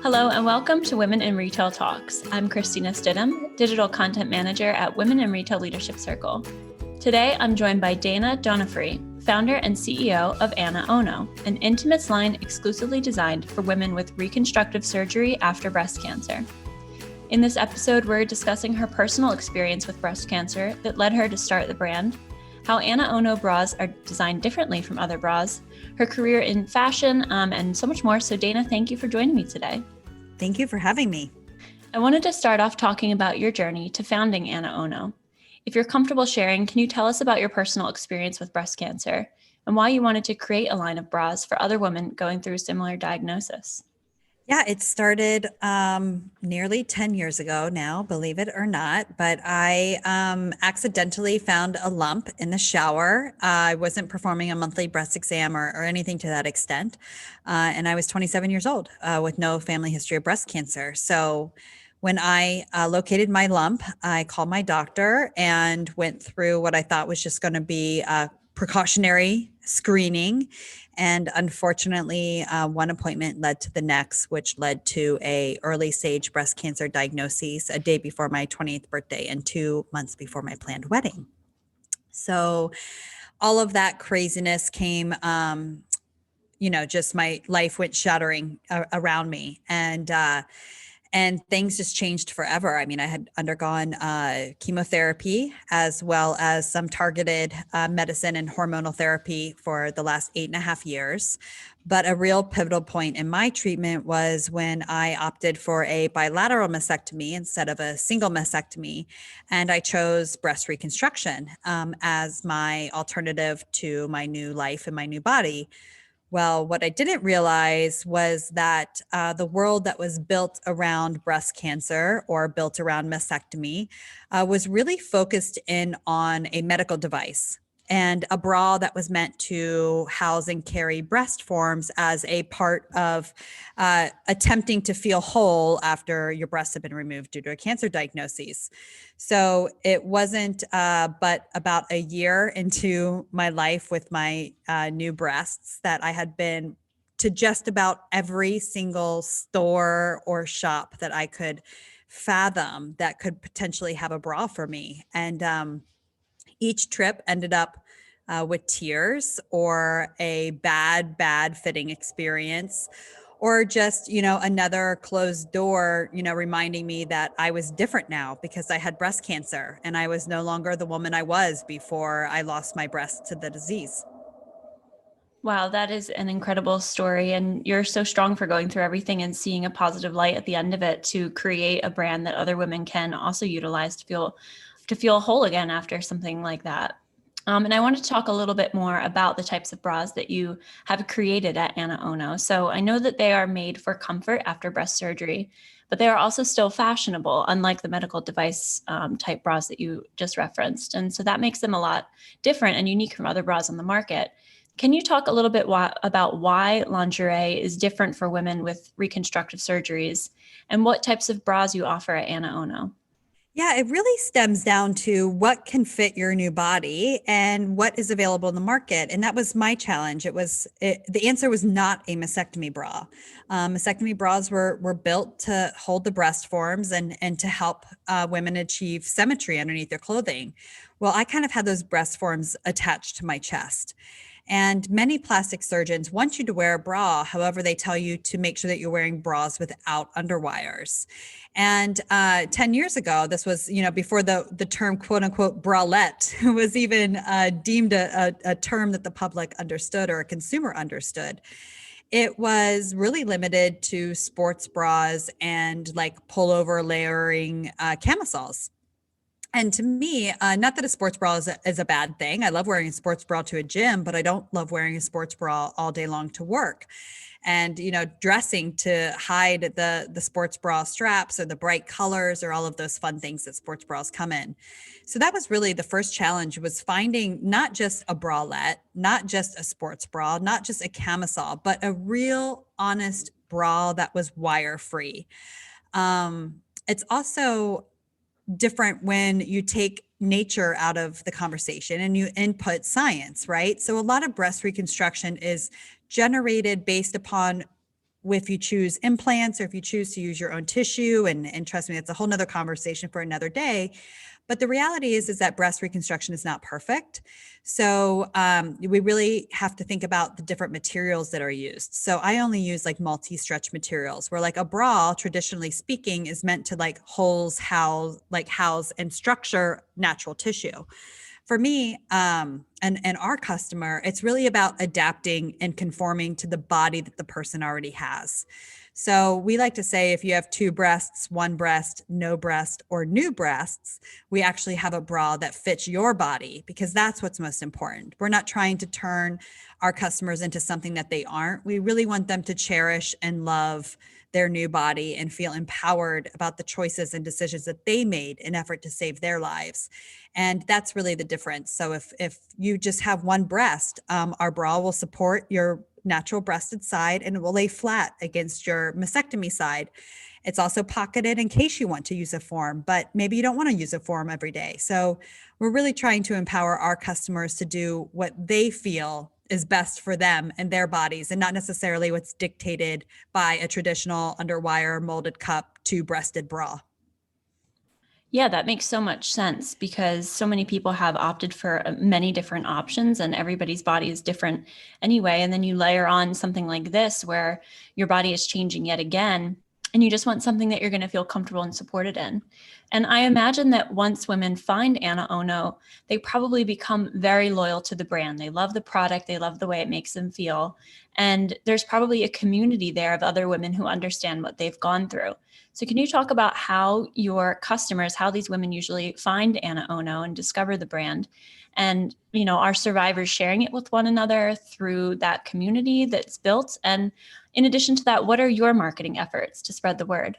Hello and welcome to Women in Retail Talks. I'm Christina Stidham, Digital Content Manager at Women in Retail Leadership Circle. Today, I'm joined by Dana Donofree, founder and CEO of AnaOno, an intimates line exclusively designed for women with reconstructive surgery after breast cancer. In this episode, we're discussing her personal experience with breast cancer that led her to start the brand, how AnaOno bras are designed differently from other bras, her career in fashion, and so much more. So Dana, thank you for joining me today. Thank you for having me. I wanted to start off talking about your journey to founding AnaOno. If you're comfortable sharing, can you tell us about your personal experience with breast cancer and why you wanted to create a line of bras for other women going through a similar diagnosis? Yeah, it started nearly 10 years ago now, believe it or not, but I accidentally found a lump in the shower. I wasn't performing a monthly breast exam or anything to that extent. And I was 27 years old with no family history of breast cancer. So when I located my lump, I called my doctor and went through what I thought was just going to be a precautionary screening. And unfortunately, one appointment led to the next, which led to a early stage breast cancer diagnosis a day before my 20th birthday and 2 months before my planned wedding. So all of that craziness came, just my life went shattering around me. And things just changed forever. I mean, I had undergone chemotherapy as well as some targeted medicine and hormonal therapy for the last 8.5 years. But a real pivotal point in my treatment was when I opted for a bilateral mastectomy instead of a single mastectomy. And I chose breast reconstruction as my alternative to my new life and my new body. Well, what I didn't realize was that the world that was built around breast cancer or built around mastectomy was really focused in on a medical device and a bra that was meant to house and carry breast forms as a part of attempting to feel whole after your breasts have been removed due to a cancer diagnosis. So it wasn't but about a year into my life with my new breasts that I had been to just about every single store or shop that I could fathom that could potentially have a bra for me. And each trip ended up with tears or a bad fitting experience, or just, another closed door, reminding me that I was different now because I had breast cancer and I was no longer the woman I was before I lost my breast to the disease. Wow, that is an incredible story. And you're so strong for going through everything and seeing a positive light at the end of it to create a brand that other women can also utilize to feel whole again after something like that. And I want to talk a little bit more about the types of bras that you have created at AnaOno. So I know that they are made for comfort after breast surgery, but they are also still fashionable, unlike the medical device type bras that you just referenced. And so that makes them a lot different and unique from other bras on the market. Can you talk a little bit about why lingerie is different for women with reconstructive surgeries and what types of bras you offer at AnaOno? Yeah, it really stems down to what can fit your new body and what is available in the market. And that was my challenge. The answer was not a mastectomy bra. Mastectomy bras were built to hold the breast forms and to help women achieve symmetry underneath their clothing. Well, I kind of had those breast forms attached to my chest. And many plastic surgeons want you to wear a bra. However, they tell you to make sure that you're wearing bras without underwires. And 10 years ago, this was, before the term quote unquote bralette was even deemed a term that the public understood or a consumer understood. It was really limited to sports bras and like pullover layering camisoles. And to me, not that a sports bra is a bad thing. I love wearing a sports bra to a gym, but I don't love wearing a sports bra all day long to work. And, dressing to hide the sports bra straps or the bright colors or all of those fun things that sports bras come in. So that was really the first challenge, was finding not just a bralette, not just a sports bra, not just a camisole, but a real honest bra that was wire free. It's also different when you take nature out of the conversation and you input science, right? So a lot of breast reconstruction is generated based upon if you choose implants or if you choose to use your own tissue, and trust me, that's a whole nother conversation for another day. But the reality is that breast reconstruction is not perfect. So we really have to think about the different materials that are used. So I only use like multi-stretch materials, where like a bra, traditionally speaking, is meant to like house and structure natural tissue. For me, and our customer, it's really about adapting and conforming to the body that the person already has. So we like to say, if you have two breasts, one breast, no breast, or new breasts, we actually have a bra that fits your body, because that's what's most important. We're not trying to turn our customers into something that they aren't. We really want them to cherish and love their new body and feel empowered about the choices and decisions that they made in effort to save their lives. And that's really the difference. So if you just have one breast, our bra will support your natural breasted side, and it will lay flat against your mastectomy side. It's also pocketed in case you want to use a form, but maybe you don't want to use a form every day. So we're really trying to empower our customers to do what they feel is best for them and their bodies, and not necessarily what's dictated by a traditional underwire molded cup two-breasted bra. Yeah, that makes so much sense, because so many people have opted for many different options, and everybody's body is different anyway. And then you layer on something like this where your body is changing yet again, and you just want something that you're going to feel comfortable and supported in. And I imagine that once women find AnaOno, they probably become very loyal to the brand. They love the product, they love the way it makes them feel. And there's probably a community there of other women who understand what they've gone through. So can you talk about how your customers, how these women usually find AnaOno and discover the brand? And, are survivors sharing it with one another through that community that's built? And in addition to that, what are your marketing efforts to spread the word?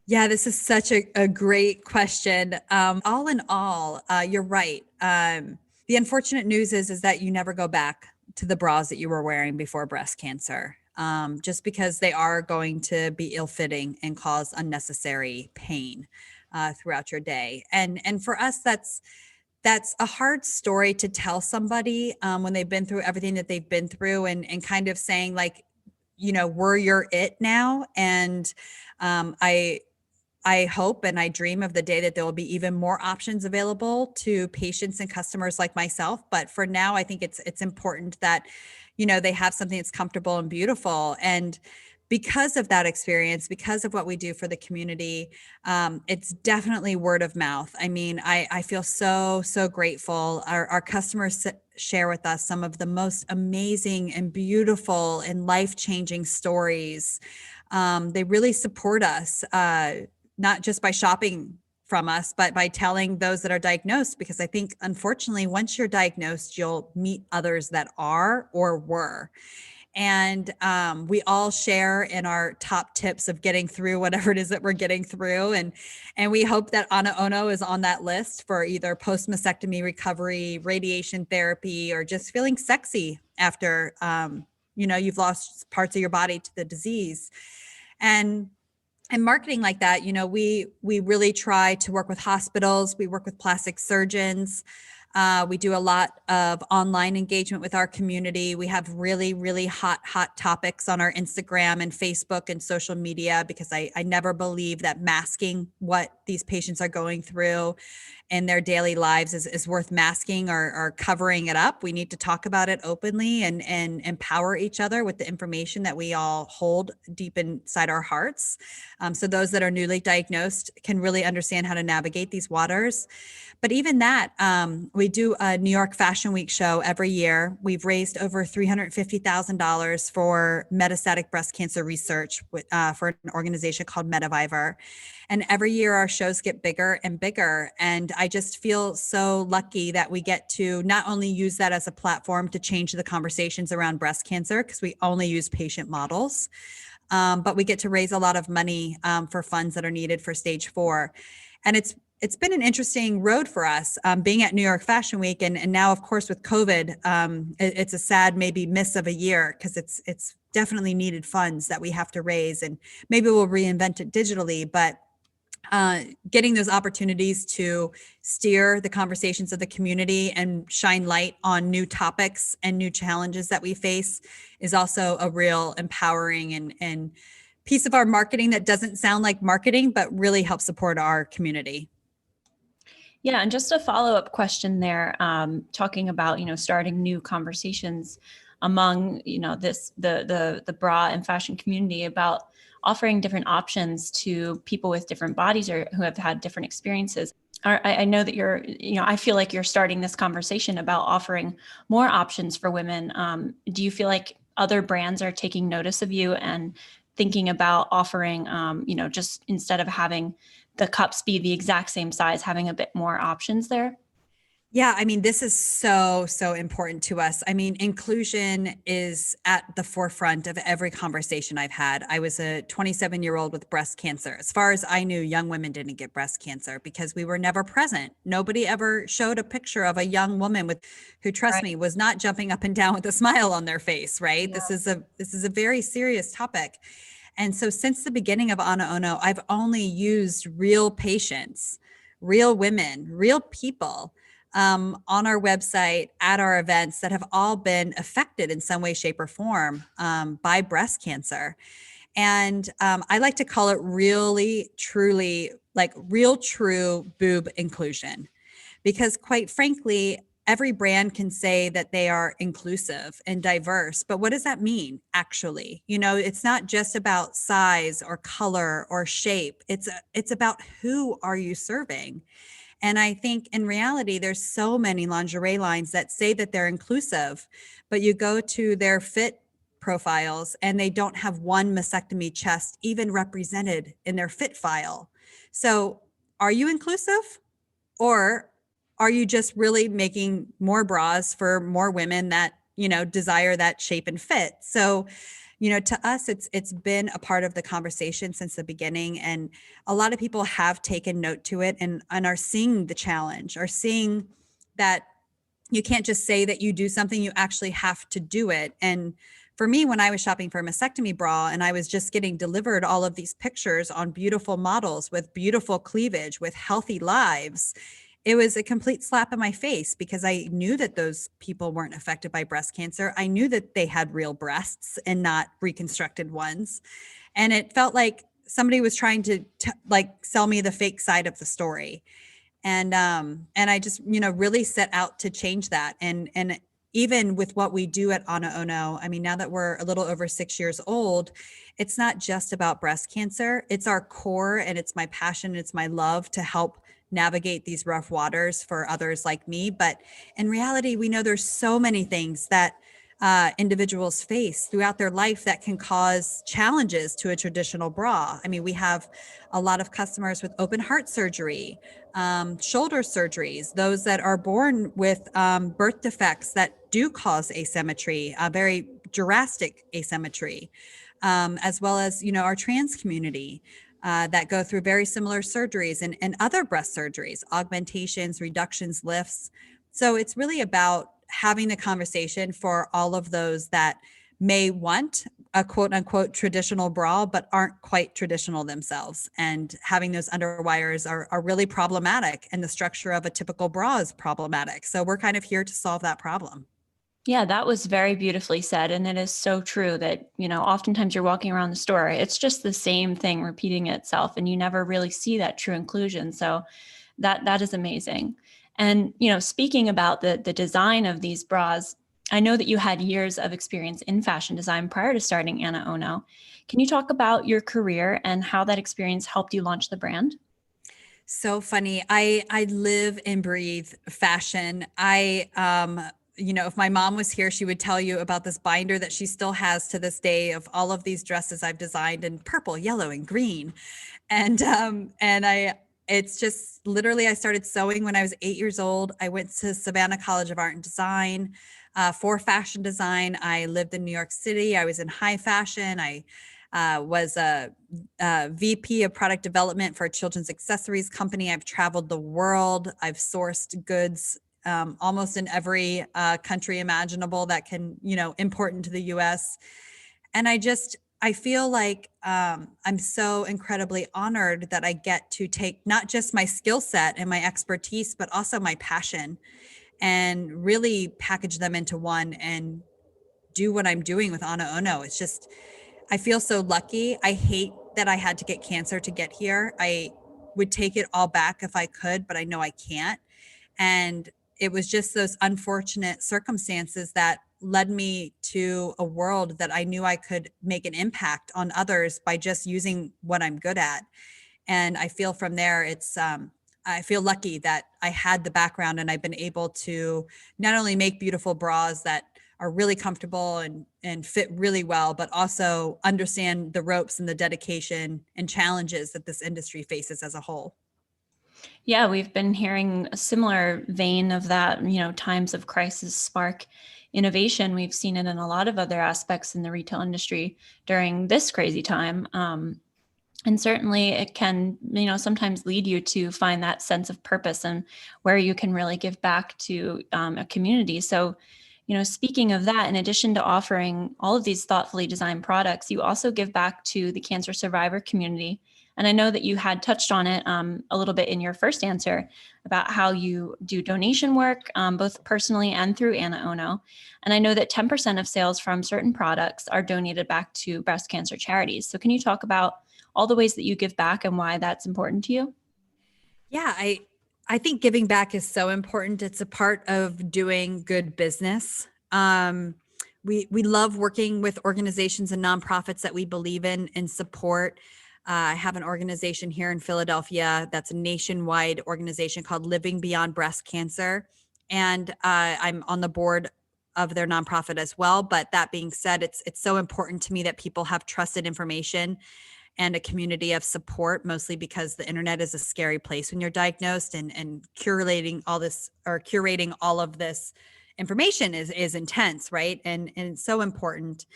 Yeah, this is such a great question. All in all, you're right. The unfortunate news is that you never go back to the bras that you were wearing before breast cancer, just because they are going to be ill-fitting and cause unnecessary pain throughout your day. And for us, that's a hard story to tell somebody when they've been through everything that they've been through, and kind of saying like, we're your it now. And I hope and I dream of the day that there will be even more options available to patients and customers like myself. But for now, I think it's important that, they have something that's comfortable and beautiful. And because of that experience, because of what we do for the community, it's definitely word of mouth. I mean, I feel so, so grateful. Our customers share with us some of the most amazing and beautiful and life-changing stories. They really support us, not just by shopping from us, but by telling those that are diagnosed, because I think, unfortunately, once you're diagnosed, you'll meet others that are or were. And we all share in our top tips of getting through whatever it is that we're getting through. And we hope that AnaOno is on that list for either post-mastectomy recovery, radiation therapy, or just feeling sexy after, you've lost parts of your body to the disease. And marketing like that, we really try to work with hospitals. We work with plastic surgeons. We do a lot of online engagement with our community. We have really, really hot topics on our Instagram and Facebook and social media, because I never believe that masking what these patients are going through in their daily lives is worth masking or covering it up. We need to talk about it openly and empower each other with the information that we all hold deep inside our hearts. So those that are newly diagnosed can really understand how to navigate these waters. But even that, we do a New York Fashion Week show every year. We've raised over $350,000 for metastatic breast cancer research for an organization called Medivivor. And every year our shows get bigger and bigger. And I just feel so lucky that we get to not only use that as a platform to change the conversations around breast cancer, because we only use patient models, but we get to raise a lot of money for funds that are needed for stage 4. And it's been an interesting road for us, being at New York Fashion Week. And now, of course, with COVID, it's a sad maybe miss of a year, because it's definitely needed funds that we have to raise. And maybe we'll reinvent it digitally. But getting those opportunities to steer the conversations of the community and shine light on new topics and new challenges that we face is also a real empowering and piece of our marketing that doesn't sound like marketing, but really helps support our community. Yeah, and just a follow-up question there, talking about, starting new conversations among, the bra and fashion community about offering different options to people with different bodies or who have had different experiences. I know that I feel like you're starting this conversation about offering more options for women. Do you feel like other brands are taking notice of you and thinking about offering, just instead of having the cups be the exact same size, having a bit more options there? Yeah, I mean, this is so, so important to us. I mean, inclusion is at the forefront of every conversation I've had. I was a 27-year-old with breast cancer. As far as I knew, young women didn't get breast cancer because we were never present. Nobody ever showed a picture of a young woman who, trust Right. me, was not jumping up and down with a smile on their face, right? Yeah. This is a very serious topic. And so since the beginning of AnaOno, I've only used real patients, real women, real people on our website at our events that have all been affected in some way, shape, or form by breast cancer. And I like to call it really, truly, like real, true boob inclusion. Because quite frankly, every brand can say that they are inclusive and diverse, but what does that mean actually? It's not just about size or color or shape. It's about who are you serving? And I think in reality, there's so many lingerie lines that say that they're inclusive, but you go to their fit profiles and they don't have one mastectomy chest even represented in their fit file. So are you inclusive, or are you just really making more bras for more women that, desire that shape and fit? So, to us, it's been a part of the conversation since the beginning. And a lot of people have taken note to it and are seeing the challenge, are seeing that you can't just say that you do something, you actually have to do it. And for me, when I was shopping for a mastectomy bra and I was just getting delivered all of these pictures on beautiful models with beautiful cleavage, with healthy lives, it was a complete slap in my face because I knew that those people weren't affected by breast cancer. I knew that they had real breasts and not reconstructed ones. And it felt like somebody was trying to like sell me the fake side of the story. And I just, really set out to change that. And even with what we do at AnaOno, I mean, now that we're a little over 6 years old, it's not just about breast cancer. It's our core and it's my passion. It's my love to help navigate these rough waters for others like me. But in reality, we know there's so many things that individuals face throughout their life that can cause challenges to a traditional bra. I mean, we have a lot of customers with open heart surgery, shoulder surgeries, those that are born with birth defects that do cause asymmetry, very drastic asymmetry, as well as, our trans community. That go through very similar surgeries and other breast surgeries, augmentations, reductions, lifts. So it's really about having the conversation for all of those that may want a quote unquote traditional bra, but aren't quite traditional themselves. And having those underwires are really problematic. And the structure of a typical bra is problematic. So we're kind of here to solve that problem. Yeah, that was very beautifully said. And it is so true that, oftentimes you're walking around the store, it's just the same thing repeating itself, and you never really see that true inclusion. So that is amazing. And, speaking about the design of these bras, I know that you had years of experience in fashion design prior to starting AnaOno. Can you talk about your career and how that experience helped you launch the brand? So funny. I live and breathe fashion. If my mom was here, she would tell you about this binder that she still has to this day of all of these dresses I've designed in purple, yellow, and green. It's just literally, I started sewing when I was 8 years old. I went to Savannah College of Art and Design for fashion design. I lived in New York City. I was in high fashion. I was a VP of product development for a children's accessories company. I've traveled the world. I've sourced goods almost in every country imaginable that can, import into the US. And I just I feel like I'm so incredibly honored that I get to take not just my skill set and my expertise, but also my passion and really package them into one and do what I'm doing with AnaOno. It's just, I feel so lucky. I hate that I had to get cancer to get here. I would take it all back if I could, but I know I can't. And it was just those unfortunate circumstances that led me to a world that I knew I could make an impact on others by just using what I'm good at. And I feel from there, I feel lucky that I had the background and I've been able to not only make beautiful bras that are really comfortable and fit really well, but also understand the ropes and the dedication and challenges that this industry faces as a whole. Yeah, we've been hearing a similar vein of that, times of crisis spark innovation. We've seen it in a lot of other aspects in the retail industry during this crazy time. And certainly it can, sometimes lead you to find that sense of purpose and where you can really give back to a community. So, speaking of that, in addition to offering all of these thoughtfully designed products, you also give back to the cancer survivor community. And I know that you had touched on it a little bit in your first answer about how you do donation work, both personally and through AnaOno. And I know that 10% of sales from certain products are donated back to breast cancer charities. So can you talk about all the ways that you give back and why that's important to you? Yeah, I think giving back is so important. It's a part of doing good business. We love working with organizations and nonprofits that we believe in and support. I have an organization here in Philadelphia that's a nationwide organization called Living Beyond Breast Cancer, and I'm on the board of their nonprofit as well. But that being said, it's so important to me that people have trusted information and a community of support, mostly because the internet is a scary place when you're diagnosed, and curating all of this information is intense, right? And it's so important.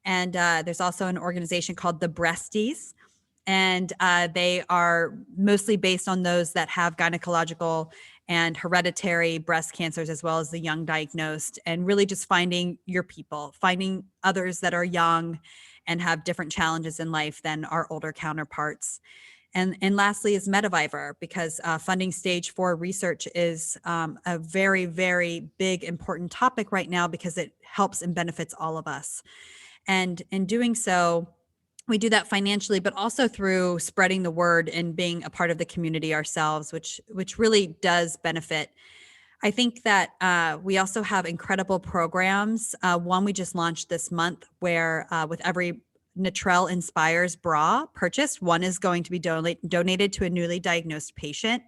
And there's also an organization called the Breasties, and they are mostly based on those that have gynecological and hereditary breast cancers, as well as the young diagnosed, and really just finding your people, finding others that are young and have different challenges in life than our older counterparts. And lastly is Medivivor, because funding stage 4 research is a very, very big, important topic right now because it helps and benefits all of us. And in doing so, we do that financially, but also through spreading the word and being a part of the community ourselves, which really does benefit. I think that we also have incredible programs. One we just launched this month where with every Natrel Inspires bra purchased, one is going to be donated to a newly diagnosed patient.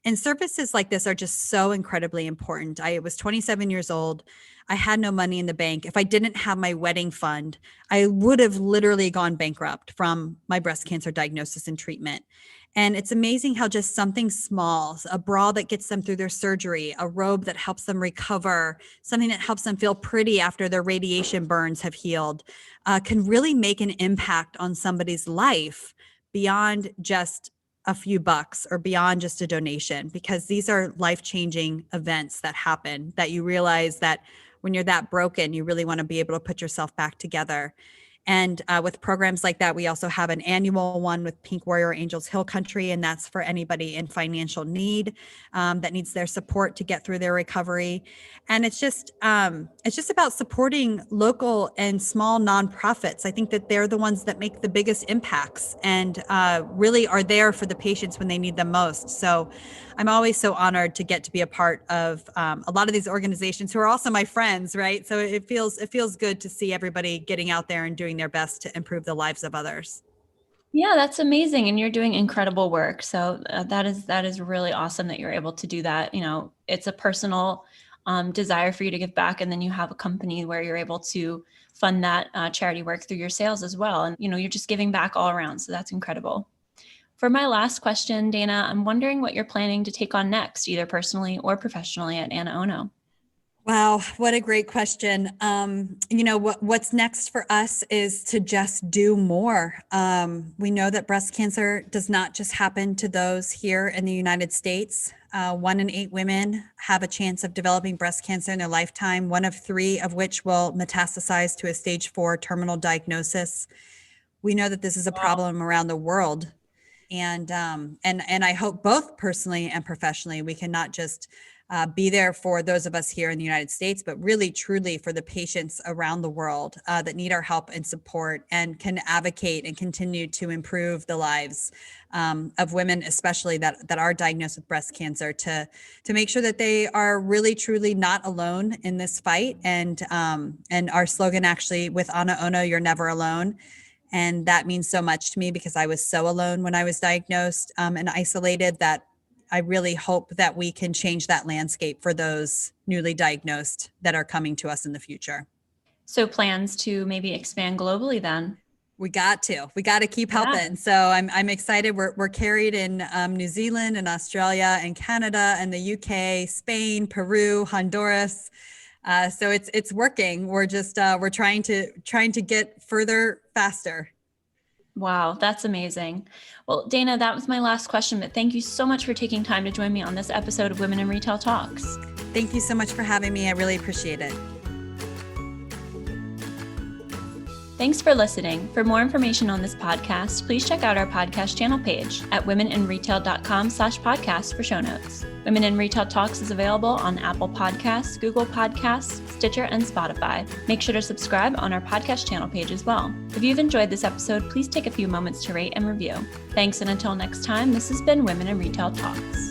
And services like this are just so incredibly important. I was 27 years old. I had no money in the bank. If I didn't have my wedding fund, I would have literally gone bankrupt from my breast cancer diagnosis and treatment. And it's amazing how just something small, a bra that gets them through their surgery, a robe that helps them recover, something that helps them feel pretty after their radiation burns have healed, can really make an impact on somebody's life beyond just a few bucks or beyond just a donation, because these are life-changing events that happen that you realize that when you're that broken, you really want to be able to put yourself back together. And with programs like that, we also have an annual one with Pink Warrior Angels Hill Country, and that's for anybody in financial need that needs their support to get through their recovery. And it's just about supporting local and small nonprofits. I think that they're the ones that make the biggest impacts and really are there for the patients when they need them most. So I'm always so honored to get to be a part of a lot of these organizations who are also my friends, right? So it feels good to see everybody getting out there and doing their best to improve the lives of others. Yeah, that's amazing. And you're doing incredible work. So that is really awesome that you're able to do that. It's a personal desire for you to give back. And then you have a company where you're able to fund that charity work through your sales as well. And, you're just giving back all around. So that's incredible. For my last question, Dana, I'm wondering what you're planning to take on next, either personally or professionally at AnaOno. Wow, what a great question. What's next for us is to just do more. We know that breast cancer does not just happen to those here in the United States. 1 in 8 women have a chance of developing breast cancer in their lifetime, 1 of 3 of which will metastasize to a stage 4 terminal diagnosis. We know that this is a problem around the world. And I hope both personally and professionally, we can not just be there for those of us here in the United States, but really truly for the patients around the world that need our help and support and can advocate and continue to improve the lives of women, especially that are diagnosed with breast cancer, to make sure that they are really truly not alone in this fight. And our slogan actually with AnaOno, you're never alone. And that means so much to me because I was so alone when I was diagnosed and isolated, that I really hope that we can change that landscape for those newly diagnosed that are coming to us in the future. So plans to maybe expand globally then? We got to keep helping. So I'm excited. We're carried in New Zealand and Australia and Canada and the UK, Spain, Peru, Honduras. So it's working. We're just we're trying to get further faster. Wow, that's amazing. Well, Dana, that was my last question, but thank you so much for taking time to join me on this episode of Women in Retail Talks. Thank you so much for having me. I really appreciate it. Thanks for listening. For more information on this podcast, please check out our podcast channel page at womeninretail.com/podcast for show notes. Women in Retail Talks is available on Apple Podcasts, Google Podcasts, Stitcher, and Spotify. Make sure to subscribe on our podcast channel page as well. If you've enjoyed this episode, please take a few moments to rate and review. Thanks, and until next time, this has been Women in Retail Talks.